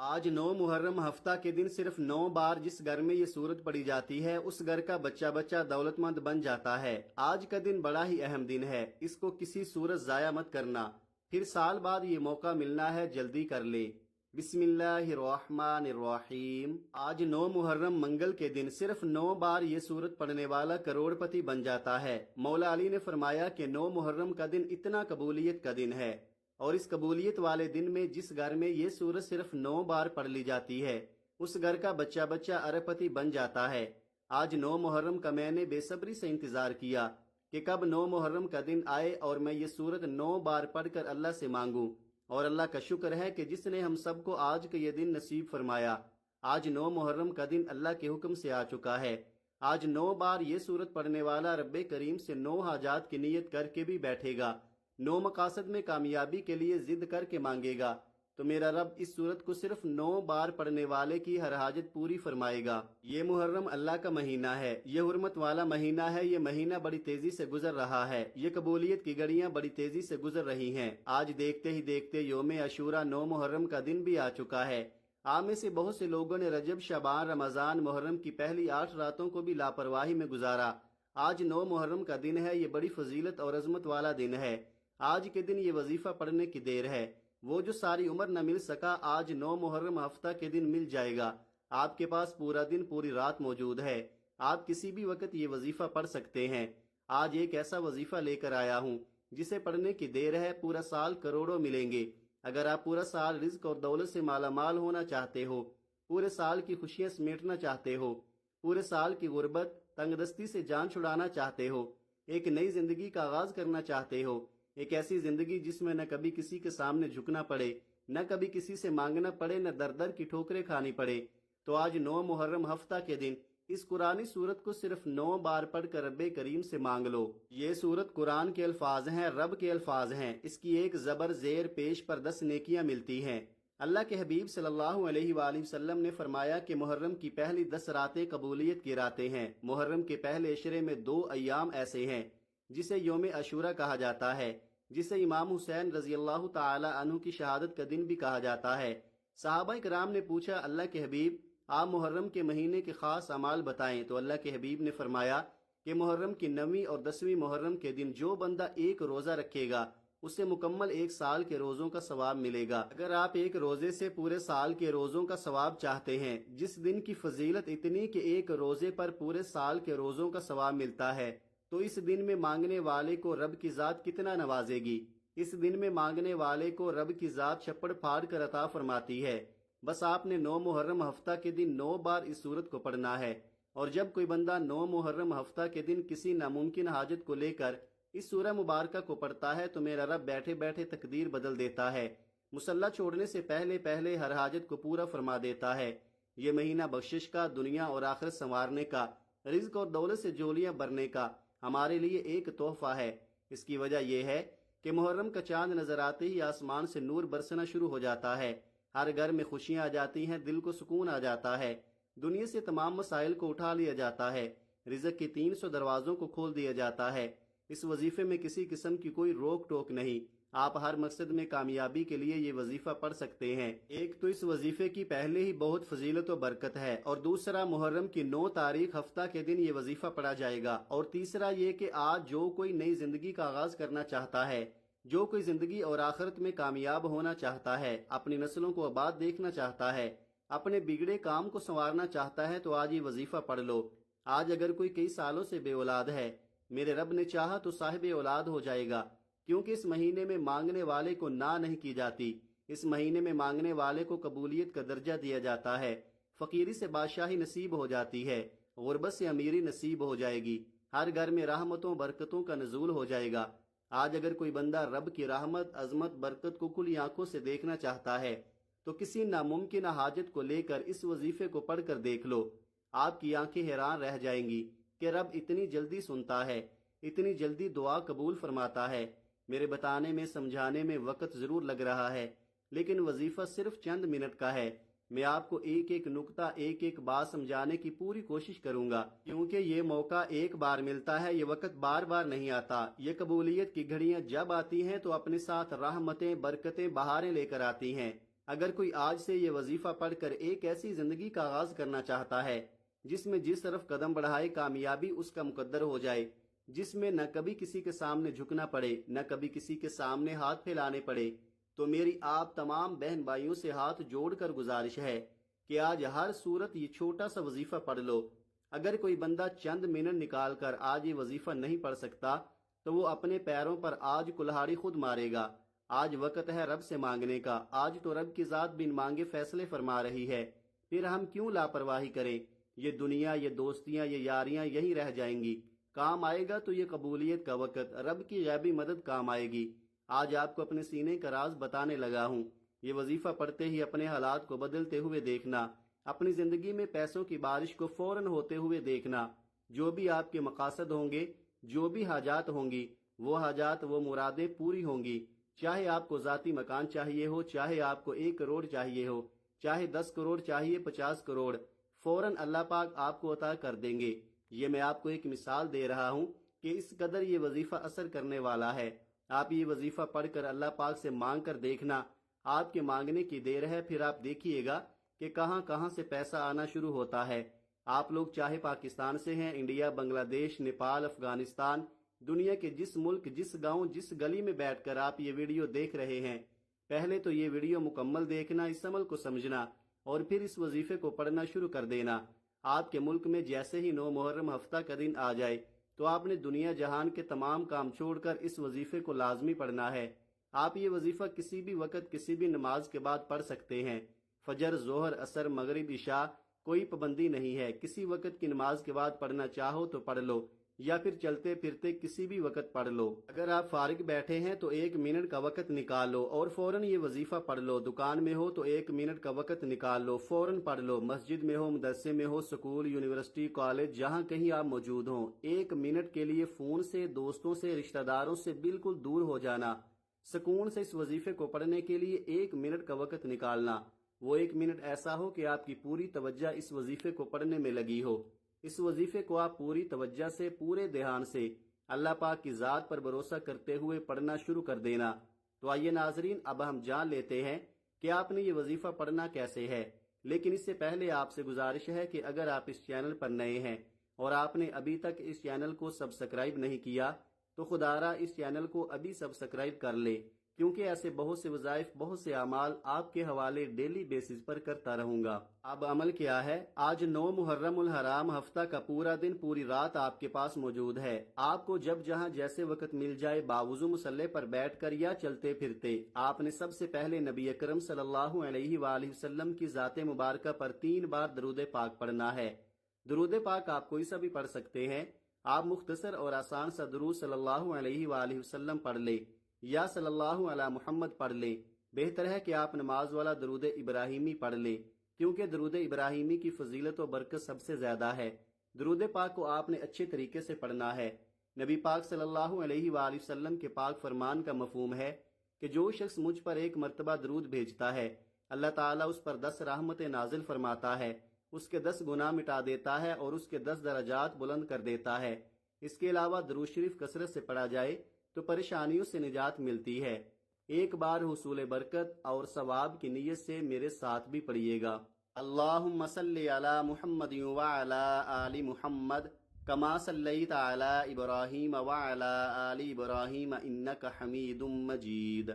آج 9 محرم ہفتہ کے دن صرف 9 بار جس گھر میں یہ سورت پڑھی جاتی ہے اس گھر کا بچہ بچہ دولت مند بن جاتا ہے۔ آج کا دن بڑا ہی اہم دن ہے، اس کو کسی صورت ضائع مت کرنا، پھر سال بعد یہ موقع ملنا ہے، جلدی کر لے۔ بسم اللہ الرحمن الرحیم۔ آج 9 محرم منگل کے دن صرف 9 بار یہ سورت پڑھنے والا کروڑ پتی بن جاتا ہے۔ مولا علی نے فرمایا کہ 9 محرم کا دن اتنا قبولیت کا دن ہے، اور اس قبولیت والے دن میں جس گھر میں یہ سورت صرف 9 بار پڑھ لی جاتی ہے اس گھر کا بچہ بچہ ارب پتی بن جاتا ہے۔ آج 9 محرم کا میں نے بے صبری سے انتظار کیا کہ کب 9 محرم کا دن آئے اور میں یہ سورت 9 بار پڑھ کر اللہ سے مانگوں، اور اللہ کا شکر ہے کہ جس نے ہم سب کو آج کا یہ دن نصیب فرمایا۔ آج 9 محرم کا دن اللہ کے حکم سے آ چکا ہے۔ آج 9 بار یہ سورت پڑھنے والا رب کریم سے 9 حاجات کی نیت کر کے بھی بیٹھے گا، 9 مقاصد میں کامیابی کے لیے ضد کر کے مانگے گا، تو میرا رب اس سورت کو صرف 9 بار پڑھنے والے کی ہر حاجت پوری فرمائے گا۔ یہ محرم اللہ کا مہینہ ہے، یہ حرمت والا مہینہ ہے، یہ مہینہ بڑی تیزی سے گزر رہا ہے، یہ قبولیت کی گھڑیاں بڑی تیزی سے گزر رہی ہیں۔ آج دیکھتے ہی دیکھتے یوم عاشوراء 9 محرم کا دن بھی آ چکا ہے۔ آپ میں سے بہت سے لوگوں نے رجب، شعبان، رمضان، محرم کی پہلی 8 راتوں کو بھی لاپرواہی میں گزارا۔ آج 9 محرم کا دن ہے، یہ بڑی فضیلت اور عظمت والا دن ہے۔ آج کے دن یہ وظیفہ پڑھنے کی دیر ہے، وہ جو ساری عمر نہ مل سکا آج 9 محرم ہفتہ کے دن مل جائے گا۔ آپ کے پاس پورا دن پوری رات موجود ہے، آپ کسی بھی وقت یہ وظیفہ پڑھ سکتے ہیں۔ آج ایک ایسا وظیفہ لے کر آیا ہوں جسے پڑھنے کی دیر ہے، پورا سال کروڑوں ملیں گے۔ اگر آپ پورا سال رزق اور دولت سے مالا مال ہونا چاہتے ہو، پورے سال کی خوشیاں سمیٹنا چاہتے ہو، پورے سال کی غربت تنگ دستی سے جان چھڑانا چاہتے ہو، ایک نئی زندگی کا آغاز کرنا چاہتے ہو، ایک ایسی زندگی جس میں نہ کبھی کسی کے سامنے جھکنا پڑے، نہ کبھی کسی سے مانگنا پڑے، نہ در در کی ٹھوکریں کھانی پڑے، تو آج 9 محرم ہفتہ کے دن اس قرآنی سورت کو صرف 9 بار پڑھ کر رب کریم سے مانگ لو۔ یہ سورت قرآن کے الفاظ ہیں، رب کے الفاظ ہیں، اس کی ایک زبر زیر پیش پر 10 نیکیاں ملتی ہیں۔ اللہ کے حبیب صلی اللہ علیہ وآلہ وسلم نے فرمایا کہ محرم کی پہلی 10 راتیں قبولیت کی راتیں ہیں۔ محرم کے پہلے عشرے میں 2 ایام ایسے ہیں جسے یوم عاشوراء کہا جاتا ہے، جسے امام حسین رضی اللہ تعالی عنہ کی شہادت کا دن بھی کہا جاتا ہے۔ صحابہ کرام نے پوچھا، اللہ کے حبیب آپ محرم کے مہینے کے خاص اعمال بتائیں، تو اللہ کے حبیب نے فرمایا کہ محرم کی 9ویں اور 10ویں محرم کے دن جو بندہ ایک روزہ رکھے گا اسے مکمل 1 سال کے روزوں کا ثواب ملے گا۔ اگر آپ ایک روزے سے پورے سال کے روزوں کا ثواب چاہتے ہیں، جس دن کی فضیلت اتنی کہ ایک روزے پر پورے سال کے روزوں کا ثواب ملتا ہے، تو اس دن میں مانگنے والے کو رب کی ذات کتنا نوازے گی۔ اس دن میں مانگنے والے کو رب کی ذات چھپڑ پھاڑ کر عطا فرماتی ہے۔ بس آپ نے 9 محرم ہفتہ کے دن 9 بار اس سورت کو پڑھنا ہے، اور جب کوئی بندہ 9 محرم ہفتہ کے دن کسی ناممکن حاجت کو لے کر اس سورہ مبارکہ کو پڑھتا ہے تو میرا رب بیٹھے بیٹھے تقدیر بدل دیتا ہے، مصلی چھوڑنے سے پہلے پہلے ہر حاجت کو پورا فرما دیتا ہے۔ یہ مہینہ بخشش کا، دنیا اور آخرت سنوارنے کا، رزق اور دولت سے جولیاں بھرنے کا ہمارے لیے ایک تحفہ ہے۔ اس کی وجہ یہ ہے کہ محرم کا چاند نظر آتے ہی آسمان سے نور برسنا شروع ہو جاتا ہے، ہر گھر میں خوشیاں آ جاتی ہیں، دل کو سکون آ جاتا ہے، دنیا سے تمام مسائل کو اٹھا لیا جاتا ہے، رزق کے 300 دروازوں کو کھول دیا جاتا ہے۔ اس وظیفے میں کسی قسم کی کوئی روک ٹوک نہیں، آپ ہر مقصد میں کامیابی کے لیے یہ وظیفہ پڑھ سکتے ہیں۔ ایک تو اس وظیفے کی پہلے ہی بہت فضیلت و برکت ہے، اور دوسرا محرم کی 9 تاریخ ہفتہ کے دن یہ وظیفہ پڑھا جائے گا، اور تیسرا یہ کہ آج جو کوئی نئی زندگی کا آغاز کرنا چاہتا ہے، جو کوئی زندگی اور آخرت میں کامیاب ہونا چاہتا ہے، اپنی نسلوں کو آباد دیکھنا چاہتا ہے، اپنے بگڑے کام کو سنوارنا چاہتا ہے، تو آج یہ وظیفہ پڑھ لو۔ آج اگر کوئی کئی سالوں سے بے اولاد ہے، میرے رب نے چاہا تو صاحب اولاد ہو جائے گا، کیونکہ اس مہینے میں مانگنے والے کو نہ نہیں کی جاتی، اس مہینے میں مانگنے والے کو قبولیت کا درجہ دیا جاتا ہے، فقیری سے بادشاہی نصیب ہو جاتی ہے، غربت سے امیری نصیب ہو جائے گی، ہر گھر میں رحمتوں برکتوں کا نزول ہو جائے گا۔ آج اگر کوئی بندہ رب کی رحمت، عظمت، برکت کو کھلی آنکھوں سے دیکھنا چاہتا ہے تو کسی ناممکن حاجت کو لے کر اس وظیفے کو پڑھ کر دیکھ لو، آپ کی آنکھیں حیران رہ جائیں گی کہ رب اتنی جلدی سنتا ہے، اتنی جلدی دعا قبول فرماتا ہے۔ میرے بتانے میں سمجھانے میں وقت ضرور لگ رہا ہے، لیکن وظیفہ صرف چند منٹ کا ہے۔ میں آپ کو ایک ایک نقطہ، ایک ایک بات سمجھانے کی پوری کوشش کروں گا، کیونکہ یہ موقع ایک بار ملتا ہے، یہ وقت بار بار نہیں آتا۔ یہ قبولیت کی گھڑیاں جب آتی ہیں تو اپنے ساتھ رحمتیں، برکتیں، بہاریں لے کر آتی ہیں۔ اگر کوئی آج سے یہ وظیفہ پڑھ کر ایک ایسی زندگی کا آغاز کرنا چاہتا ہے جس میں جس طرف قدم بڑھائے کامیابی اس کا مقدر ہو جائے، جس میں نہ کبھی کسی کے سامنے جھکنا پڑے، نہ کبھی کسی کے سامنے ہاتھ پھیلانے پڑے، تو میری آپ تمام بہن بھائیوں سے ہاتھ جوڑ کر گزارش ہے کہ آج ہر صورت یہ چھوٹا سا وظیفہ پڑھ لو۔ اگر کوئی بندہ چند منٹ نکال کر آج یہ وظیفہ نہیں پڑھ سکتا تو وہ اپنے پیروں پر آج کلہاڑی خود مارے گا۔ آج وقت ہے رب سے مانگنے کا، آج تو رب کی ذات بن مانگے فیصلے فرما رہی ہے، پھر ہم کیوں لاپرواہی کریں؟ یہ دنیا، یہ دوستیاں، یہ یاریاں یہی رہ جائیں گی۔ کام آئے گا تو یہ قبولیت کا وقت، رب کی غیبی مدد کام آئے گی۔ آج آپ کو اپنے سینے کا راز بتانے لگا ہوں۔ یہ وظیفہ پڑھتے ہی اپنے حالات کو بدلتے ہوئے دیکھنا، اپنی زندگی میں پیسوں کی بارش کو فوراً ہوتے ہوئے دیکھنا۔ جو بھی آپ کے مقاصد ہوں گے، جو بھی حاجات ہوں گی، وہ حاجات، وہ مرادیں پوری ہوں گی۔ چاہے آپ کو ذاتی مکان چاہیے ہو، چاہے آپ کو 1 کروڑ چاہیے ہو، چاہے 10 کروڑ چاہیے، 50 کروڑ، فوراً اللہ پاک آپ کو عطا کر دیں گے۔ یہ میں آپ کو ایک مثال دے رہا ہوں کہ اس قدر یہ وظیفہ اثر کرنے والا ہے۔ آپ یہ وظیفہ پڑھ کر اللہ پاک سے مانگ کر دیکھنا، آپ کے مانگنے کی دیر ہے، پھر آپ دیکھیے گا کہ کہاں کہاں سے پیسہ آنا شروع ہوتا ہے۔ آپ لوگ چاہے پاکستان سے ہیں، انڈیا، بنگلہ دیش، نیپال، افغانستان، دنیا کے جس ملک، جس گاؤں، جس گلی میں بیٹھ کر آپ یہ ویڈیو دیکھ رہے ہیں، پہلے تو یہ ویڈیو مکمل دیکھنا، اس عمل کو سمجھنا اور پھر اس وظیفے کو پڑھنا شروع کر دینا۔ آپ کے ملک میں جیسے ہی 9 محرم ہفتہ کا دن آ جائے تو آپ نے دنیا جہان کے تمام کام چھوڑ کر اس وظیفے کو لازمی پڑھنا ہے۔ آپ یہ وظیفہ کسی بھی وقت، کسی بھی نماز کے بعد پڑھ سکتے ہیں۔ فجر، ظہر، عصر، مغرب، عشاء، کوئی پابندی نہیں ہے۔ کسی وقت کی نماز کے بعد پڑھنا چاہو تو پڑھ لو، یا پھر چلتے پھرتے کسی بھی وقت پڑھ لو۔ اگر آپ فارغ بیٹھے ہیں تو 1 منٹ کا وقت نکال لو اور فوراً یہ وظیفہ پڑھ لو۔ دکان میں ہو تو 1 منٹ کا وقت نکال لو، فوراً پڑھ لو۔ مسجد میں ہو، مدرسے میں ہو، سکول، یونیورسٹی، کالج، جہاں کہیں آپ موجود ہوں، 1 منٹ کے لیے فون سے، دوستوں سے، رشتہ داروں سے بالکل دور ہو جانا، سکون سے اس وظیفے کو پڑھنے کے لیے 1 منٹ کا وقت نکالنا۔ وہ 1 منٹ ایسا ہو کہ آپ کی پوری توجہ اس وظیفے کو پڑھنے میں لگی ہو۔ اس وظیفے کو آپ پوری توجہ سے، پورے دھیان سے، اللہ پاک کی ذات پر بھروسہ کرتے ہوئے پڑھنا شروع کر دینا۔ تو آئیے ناظرین، اب ہم جان لیتے ہیں کہ آپ نے یہ وظیفہ پڑھنا کیسے ہے۔ لیکن اس سے پہلے آپ سے گزارش ہے کہ اگر آپ اس چینل پر نئے ہیں اور آپ نے ابھی تک اس چینل کو سبسکرائب نہیں کیا تو خدا را اس چینل کو ابھی سبسکرائب کر لے، کیونکہ ایسے بہت سے وظائف، بہت سے اعمال آپ کے حوالے ڈیلی بیسز پر کرتا رہوں گا۔ اب عمل کیا ہے؟ آج 9 محرم الحرام ہفتہ کا پورا دن، پوری رات آپ کے پاس موجود ہے۔ آپ کو جب جہاں جیسے وقت مل جائے، باوضو مصلی پر بیٹھ کر یا چلتے پھرتے، آپ نے سب سے پہلے نبی اکرم صلی اللہ علیہ وآلہ وسلم کی ذات مبارکہ پر 3 بار درود پاک پڑھنا ہے۔ درود پاک آپ کوئی سا بھی پڑھ سکتے ہیں۔ آپ مختصر اور آسان سا درود صلی اللہ علیہ وآلہ وسلم پڑھ لے یا صلی اللہ علی محمد پڑھ لیں۔ بہتر ہے کہ آپ نماز والا درود ابراہیمی پڑھ لیں، کیونکہ درود ابراہیمی کی فضیلت و برکت سب سے زیادہ ہے۔ درود پاک کو آپ نے اچھے طریقے سے پڑھنا ہے۔ نبی پاک صلی اللہ علیہ وآلہ وسلم کے پاک فرمان کا مفہوم ہے کہ جو شخص مجھ پر 1 مرتبہ درود بھیجتا ہے، اللہ تعالیٰ اس پر 10 رحمتیں نازل فرماتا ہے، اس کے 10 گناہ مٹا دیتا ہے اور اس کے 10 درجات بلند کر دیتا ہے۔ اس کے علاوہ درود شریف کثرت سے پڑھا جائے تو پریشانیوں سے نجات ملتی ہے۔ ایک بار حصول برکت اور ثواب کی نیت سے میرے ساتھ بھی پڑھیے گا۔ اللہم صلی علی محمد وعلی آل محمد کما صلیت علی ابراہیم وعلی آل ابراہیم انک حمید مجید۔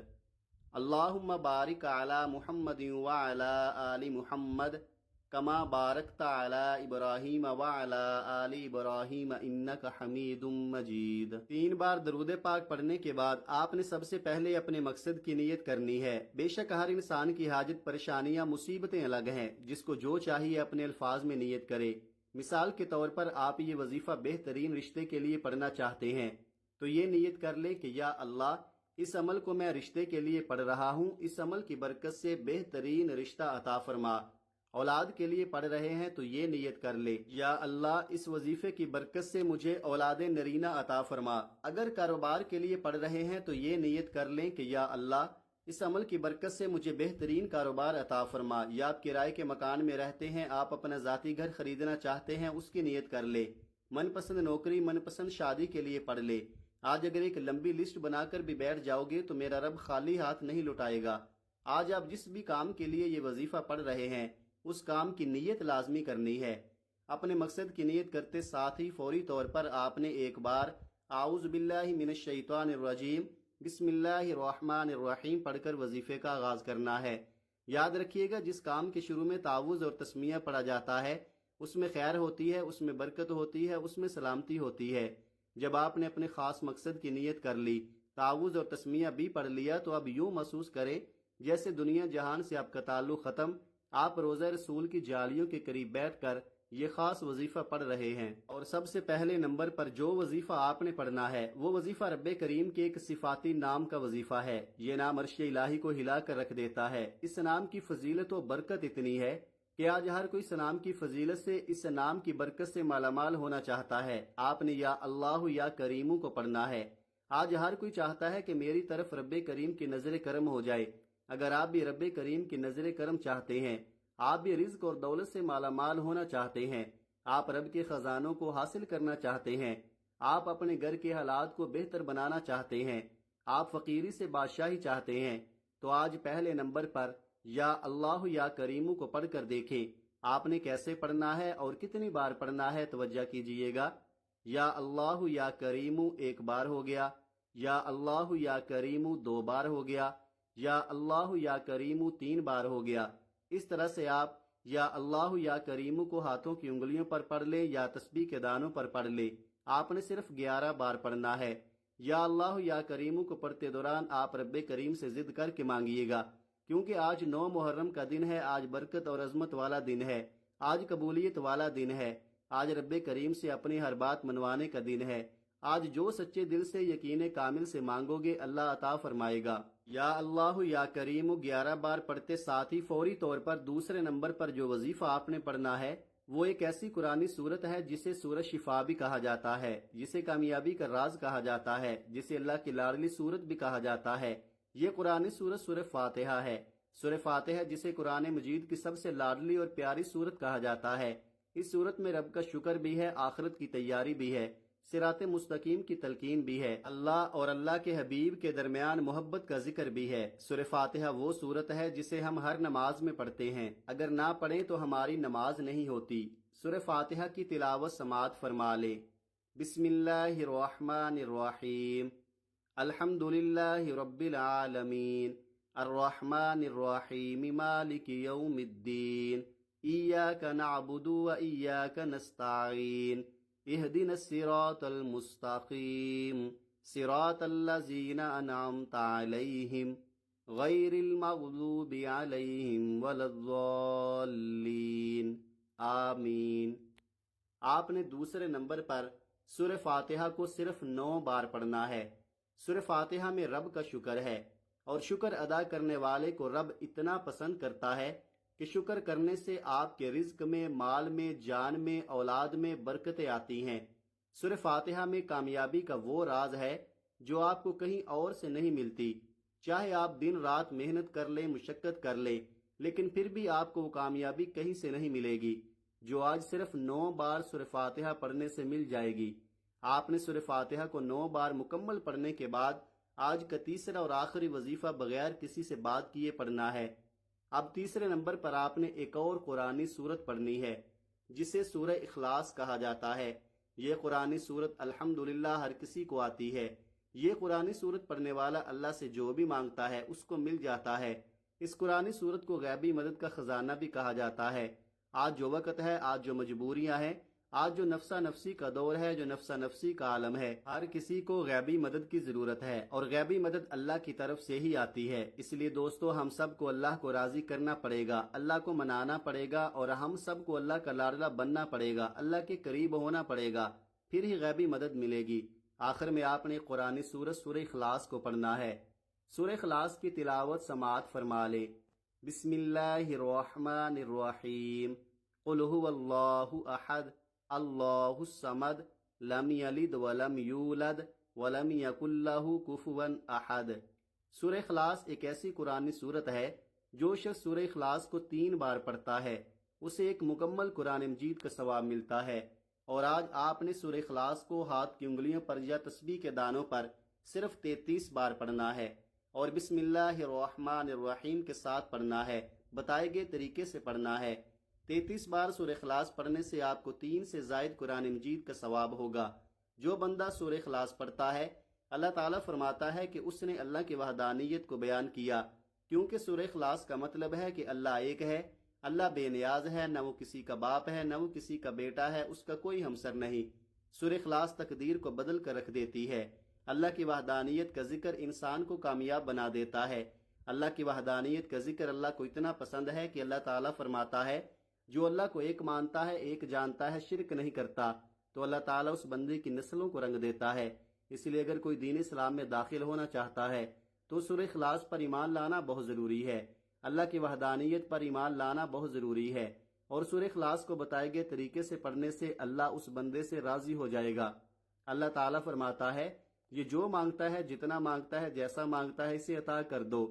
اللہم بارک علی محمد وعلی آل محمد کما بارکت علی ابراہیم وعلی آل ابراہیم انک حمید مجید۔ 3 بار درود پاک پڑھنے کے بعد آپ نے سب سے پہلے اپنے مقصد کی نیت کرنی ہے۔ بے شک ہر انسان کی حاجت، پریشانیاں، مصیبتیں الگ ہیں، جس کو جو چاہیے اپنے الفاظ میں نیت کرے۔ مثال کے طور پر آپ یہ وظیفہ بہترین رشتے کے لیے پڑھنا چاہتے ہیں تو یہ نیت کر لیں کہ یا اللہ، اس عمل کو میں رشتے کے لیے پڑھ رہا ہوں، اس عمل کی برکت سے بہترین رشتہ عطا فرما۔ اولاد کے لیے پڑھ رہے ہیں تو یہ نیت کر لے، یا اللہ، اس وظیفے کی برکت سے مجھے اولاد نرینہ عطا فرما۔ اگر کاروبار کے لیے پڑھ رہے ہیں تو یہ نیت کر لیں کہ یا اللہ، اس عمل کی برکت سے مجھے بہترین کاروبار عطا فرما۔ یا آپ کرائے کے مکان میں رہتے ہیں، آپ اپنا ذاتی گھر خریدنا چاہتے ہیں، اس کی نیت کر لے۔ من پسند نوکری، من پسند شادی کے لیے پڑھ لے۔ آج اگر ایک لمبی لسٹ بنا کر بھی بیٹھ جاؤ گے تو میرا رب خالی ہاتھ نہیں لوٹائے گا۔ آج آپ جس بھی کام کے لیے یہ وظیفہ پڑھ رہے ہیں اس کام کی نیت لازمی کرنی ہے۔ اپنے مقصد کی نیت کرتے ساتھ ہی فوری طور پر آپ نے ایک بار اعوذ باللہ من الشیطان الرجیم بسم اللہ الرحمن الرحیم پڑھ کر وظیفے کا آغاز کرنا ہے۔ یاد رکھیے گا، جس کام کے شروع میں تعوذ اور تسمیہ پڑھا جاتا ہے اس میں خیر ہوتی ہے، اس میں برکت ہوتی ہے، اس میں سلامتی ہوتی ہے۔ جب آپ نے اپنے خاص مقصد کی نیت کر لی، تعوذ اور تسمیہ بھی پڑھ لیا، تو اب یوں محسوس کریں جیسے دنیا جہان سے آپ کا تعلق ختم، آپ روضہ رسول کی جالیوں کے قریب بیٹھ کر یہ خاص وظیفہ پڑھ رہے ہیں۔ اور سب سے پہلے نمبر پر جو وظیفہ آپ نے پڑھنا ہے وہ وظیفہ رب کریم کے ایک صفاتی نام کا وظیفہ ہے۔ یہ نام عرش الہی کو ہلا کر رکھ دیتا ہے۔ اس نام کی فضیلت و برکت اتنی ہے کہ آج ہر کوئی اس نام کی فضیلت سے، اس نام کی برکت سے مالا مال ہونا چاہتا ہے۔ آپ نے یا اللہ یا کریمو کو پڑھنا ہے۔ آج ہر کوئی چاہتا ہے کہ میری طرف رب کریم کی نظر کرم ہو جائے۔ اگر آپ بھی رب کریم کی نظر کرم چاہتے ہیں، آپ بھی رزق اور دولت سے مالا مال ہونا چاہتے ہیں، آپ رب کے خزانوں کو حاصل کرنا چاہتے ہیں، آپ اپنے گھر کے حالات کو بہتر بنانا چاہتے ہیں، آپ فقیری سے بادشاہی چاہتے ہیں، تو آج پہلے نمبر پر یا اللہ یا کریمو کو پڑھ کر دیکھیں آپ نے کیسے پڑھنا ہے اور کتنی بار پڑھنا ہے۔ توجہ کیجئے گا، یا اللہ یا کریمو ایک بار ہو گیا، یا اللہ یا کریمو دو بار ہو گیا، یا اللہ یا کریمو تین بار ہو گیا۔ اس طرح سے آپ یا اللہ یا کریمو کو ہاتھوں کی انگلیوں پر پڑھ لے یا تسبیح کے دانوں پر پڑھ لے، آپ نے صرف 11 بار پڑھنا ہے۔ یا اللہ یا کریمو کو پڑھتے دوران آپ رب کریم سے ضد کر کے مانگیے گا، کیونکہ آج 9 محرم کا دن ہے، آج برکت اور عظمت والا دن ہے، آج قبولیت والا دن ہے، آج رب کریم سے اپنی ہر بات منوانے کا دن ہے۔ آج جو سچے دل سے یقین کامل سے مانگو گے اللہ عطا فرمائے گا۔ یا اللہ یا کریم 11 بار پڑھتے ساتھ ہی فوری طور پر دوسرے نمبر پر جو وظیفہ آپ نے پڑھنا ہے وہ ایک ایسی قرآنی صورت ہے جسے سورہ شفا بھی کہا جاتا ہے، جسے کامیابی کا راز کہا جاتا ہے، جسے اللہ کی لاڈلی صورت بھی کہا جاتا ہے۔ یہ قرآنی صورت سورہ فاتحہ ہے۔ سورہ فاتحہ جسے قرآن مجید کی سب سے لاڈلی اور پیاری صورت کہا جاتا ہے۔ اس صورت میں رب کا شکر بھی ہے، آخرت کی تیاری بھی ہے، صراط مستقیم کی تلقین بھی ہے، اللہ اور اللہ کے حبیب کے درمیان محبت کا ذکر بھی ہے۔ سورہ فاتحہ وہ صورت ہے جسے ہم ہر نماز میں پڑھتے ہیں، اگر نہ پڑھیں تو ہماری نماز نہیں ہوتی۔ سورہ فاتحہ کی تلاوت سماعت فرما لے۔ بسم اللہ الرحمن الرحیم، الحمد للہ رب العالمین، الرحمن الرحیم، مالک یوم الدین، ایاک نعبد و ایاک نستعین، اہدنا الصراط المستقیم، صراط الذین انعمت علیہم، غیر المغضوب علیہم ولا الضالین، آمین۔ آپ نے دوسرے نمبر پر سورہ فاتحہ کو صرف 9 بار پڑھنا ہے۔ سورہ فاتحہ میں رب کا شکر ہے، اور شکر ادا کرنے والے کو رب اتنا پسند کرتا ہے کہ شکر کرنے سے آپ کے رزق میں، مال میں، جان میں، اولاد میں برکتیں آتی ہیں۔ سورہ فاتحہ میں کامیابی کا وہ راز ہے جو آپ کو کہیں اور سے نہیں ملتی۔ چاہے آپ دن رات محنت کر لیں، مشقت کر لیں، لیکن پھر بھی آپ کو وہ کامیابی کہیں سے نہیں ملے گی جو آج صرف 9 بار سورہ فاتحہ پڑھنے سے مل جائے گی۔ آپ نے سورہ فاتحہ کو 9 بار مکمل پڑھنے کے بعد آج کا تیسرا اور آخری وظیفہ بغیر کسی سے بات کیے پڑھنا ہے۔ اب تیسرے نمبر پر آپ نے ایک اور قرآنی صورت پڑھنی ہے جسے سورہ اخلاص کہا جاتا ہے۔ یہ قرآنی صورت الحمدللہ ہر کسی کو آتی ہے۔ یہ قرآنی صورت پڑھنے والا اللہ سے جو بھی مانگتا ہے اس کو مل جاتا ہے۔ اس قرآنی صورت کو غیبی مدد کا خزانہ بھی کہا جاتا ہے۔ آج جو وقت ہے، آج جو مجبوریاں ہیں، آج جو نفسا نفسی کا دور ہے، جو نفسا نفسی کا عالم ہے، ہر کسی کو غیبی مدد کی ضرورت ہے، اور غیبی مدد اللہ کی طرف سے ہی آتی ہے۔ اس لیے دوستو، ہم سب کو اللہ کو راضی کرنا پڑے گا، اللہ کو منانا پڑے گا، اور ہم سب کو اللہ کا لاڈلا بننا پڑے گا، اللہ کے قریب ہونا پڑے گا، پھر ہی غیبی مدد ملے گی۔ آخر میں آپ نے قرآنی سورت سورہ اخلاص کو پڑھنا ہے۔ سورہ اخلاص کی تلاوت سماعت فرما لے۔ بسم اللہ الرحمن الرحیم، قل هو اللہ احد اللہ الصمد لم یلد ولم یولد ولم یکن لہ کفوا احد۔ سورہ اخلاص ایک ایسی قرآنی صورت ہے جو شخص سورہ اخلاص کو 3 بار پڑھتا ہے اسے ایک مکمل قرآن مجید کا ثواب ملتا ہے۔ اور آج آپ نے سورہ اخلاص کو ہاتھ کی انگلیوں پر یا تسبیح کے دانوں پر صرف 33 بار پڑھنا ہے۔ اور بسم اللہ الرحمن الرحیم کے ساتھ پڑھنا ہے، بتائے گئے طریقے سے پڑھنا ہے۔ 33 بار سورہ اخلاص پڑھنے سے آپ کو 3 سے زائد قرآن مجید کا ثواب ہوگا۔ جو بندہ سورہ اخلاص پڑھتا ہے، اللہ تعالیٰ فرماتا ہے کہ اس نے اللہ کی وحدانیت کو بیان کیا، کیونکہ سورہ اخلاص کا مطلب ہے کہ اللہ ایک ہے، اللہ بے نیاز ہے، نہ وہ کسی کا باپ ہے، نہ وہ کسی کا بیٹا ہے، اس کا کوئی ہمسر نہیں۔ سورہ اخلاص تقدیر کو بدل کر رکھ دیتی ہے۔ اللہ کی وحدانیت کا ذکر انسان کو کامیاب بنا دیتا ہے۔ اللہ کی وحدانیت کا ذکر اللہ کو اتنا پسند ہے کہ اللہ تعالیٰ فرماتا ہے جو اللہ کو ایک مانتا ہے، ایک جانتا ہے، شرک نہیں کرتا، تو اللہ تعالیٰ اس بندے کی نسلوں کو رنگ دیتا ہے۔ اس لیے اگر کوئی دین اسلام میں داخل ہونا چاہتا ہے تو سورہ اخلاص پر ایمان لانا بہت ضروری ہے، اللہ کی وحدانیت پر ایمان لانا بہت ضروری ہے، اور سورہ اخلاص کو بتائے گئے طریقے سے پڑھنے سے اللہ اس بندے سے راضی ہو جائے گا۔ اللہ تعالیٰ فرماتا ہے یہ جو مانگتا ہے، جتنا مانگتا ہے، جیسا مانگتا ہے، اسے عطا کر دو۔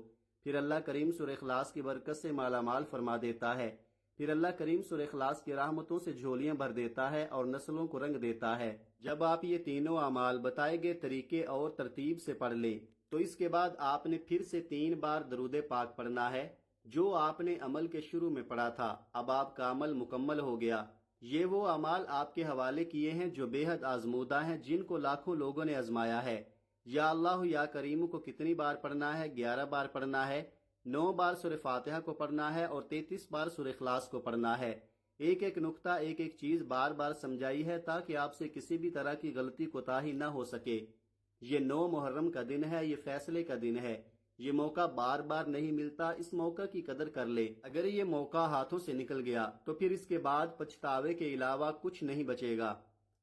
پھر اللہ کریم سورہ اخلاص کی برکت سے مالا مال فرما دیتا ہے۔ پھر اللہ کریم سورہ اخلاص کی رحمتوں سے جھولیاں بھر دیتا ہے اور نسلوں کو رنگ دیتا ہے۔ جب آپ یہ تینوں اعمال بتائے گئے طریقے اور ترتیب سے پڑھ لیں تو اس کے بعد آپ نے پھر سے 3 بار درود پاک پڑھنا ہے، جو آپ نے عمل کے شروع میں پڑھا تھا۔ اب آپ کا عمل مکمل ہو گیا۔ یہ وہ اعمال آپ کے حوالے کیے ہیں جو بے حد آزمودہ ہیں، جن کو لاکھوں لوگوں نے آزمایا ہے۔ یا اللہ یا کریم کو کتنی بار پڑھنا ہے؟ 11 بار پڑھنا ہے۔ 9 بار سورہ فاتحہ کو پڑھنا ہے اور 33 بار سورہ اخلاص کو پڑھنا ہے۔ ایک ایک نقطہ، ایک ایک چیز بار بار سمجھائی ہے تاکہ آپ سے کسی بھی طرح کی غلطی کوتاہی نہ ہو سکے۔ یہ 9 محرم کا دن ہے، یہ فیصلے کا دن ہے۔ یہ موقع بار بار نہیں ملتا، اس موقع کی قدر کر لے۔ اگر یہ موقع ہاتھوں سے نکل گیا تو پھر اس کے بعد پچھتاوے کے علاوہ کچھ نہیں بچے گا۔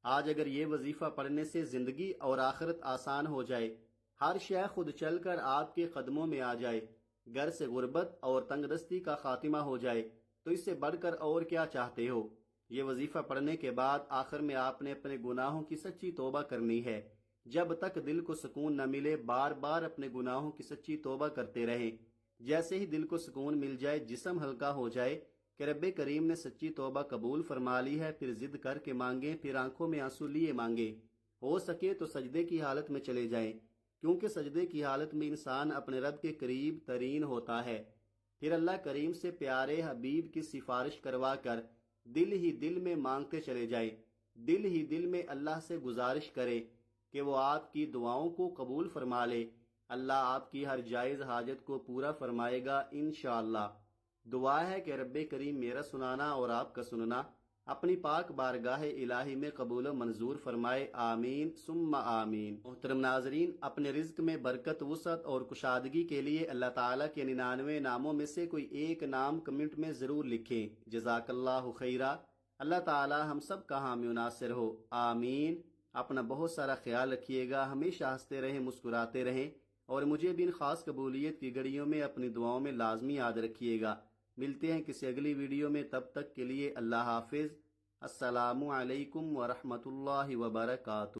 آج اگر یہ وظیفہ پڑھنے سے زندگی اور آخرت آسان ہو جائے، ہر شے خود چل کر آپ کے قدموں میں آ جائے، گھر سے غربت اور تنگ دستی کا خاتمہ ہو جائے، تو اس سے بڑھ کر اور کیا چاہتے ہو؟ یہ وظیفہ پڑھنے کے بعد آخر میں آپ نے اپنے گناہوں کی سچی توبہ کرنی ہے۔ جب تک دل کو سکون نہ ملے، بار بار اپنے گناہوں کی سچی توبہ کرتے رہیں۔ جیسے ہی دل کو سکون مل جائے، جسم ہلکا ہو جائے کہ رب کریم نے سچی توبہ قبول فرما لی ہے، پھر ضد کر کے مانگیں، پھر آنکھوں میں آنسو لیے مانگیں۔ ہو سکے تو سجدے کی حالت میں چلے جائیں، کیونکہ سجدے کی حالت میں انسان اپنے رب کے قریب ترین ہوتا ہے۔ پھر اللہ کریم سے پیارے حبیب کی سفارش کروا کر دل ہی دل میں مانگتے چلے جائیں، دل ہی دل میں اللہ سے گزارش کریں کہ وہ آپ کی دعاؤں کو قبول فرما لے۔ اللہ آپ کی ہر جائز حاجت کو پورا فرمائے گا انشاءاللہ۔ دعا ہے کہ رب کریم میرا سنانا اور آپ کا سننا اپنی پاک بارگاہ الہی میں قبول و منظور فرمائے، آمین ثم آمین۔ محترم ناظرین، اپنے رزق میں برکت، وسعت اور کشادگی کے لیے اللہ تعالیٰ کے 99 ناموں میں سے کوئی ایک نام کمنٹ میں ضرور لکھیں۔ جزاک اللہ خیرہ۔ اللہ تعالیٰ ہم سب کا حامی و ناصر ہو، آمین۔ اپنا بہت سارا خیال رکھیے گا، ہمیشہ ہنستے رہیں، مسکراتے رہیں، اور مجھے بھی ان خاص قبولیت کی گھڑیوں میں اپنی دعاؤں میں لازمی یاد رکھیے گا۔ ملتے ہیں کسی اگلی ویڈیو میں، تب تک کے لیے اللہ حافظ۔ السلام علیکم ورحمۃ اللہ وبرکاتہ۔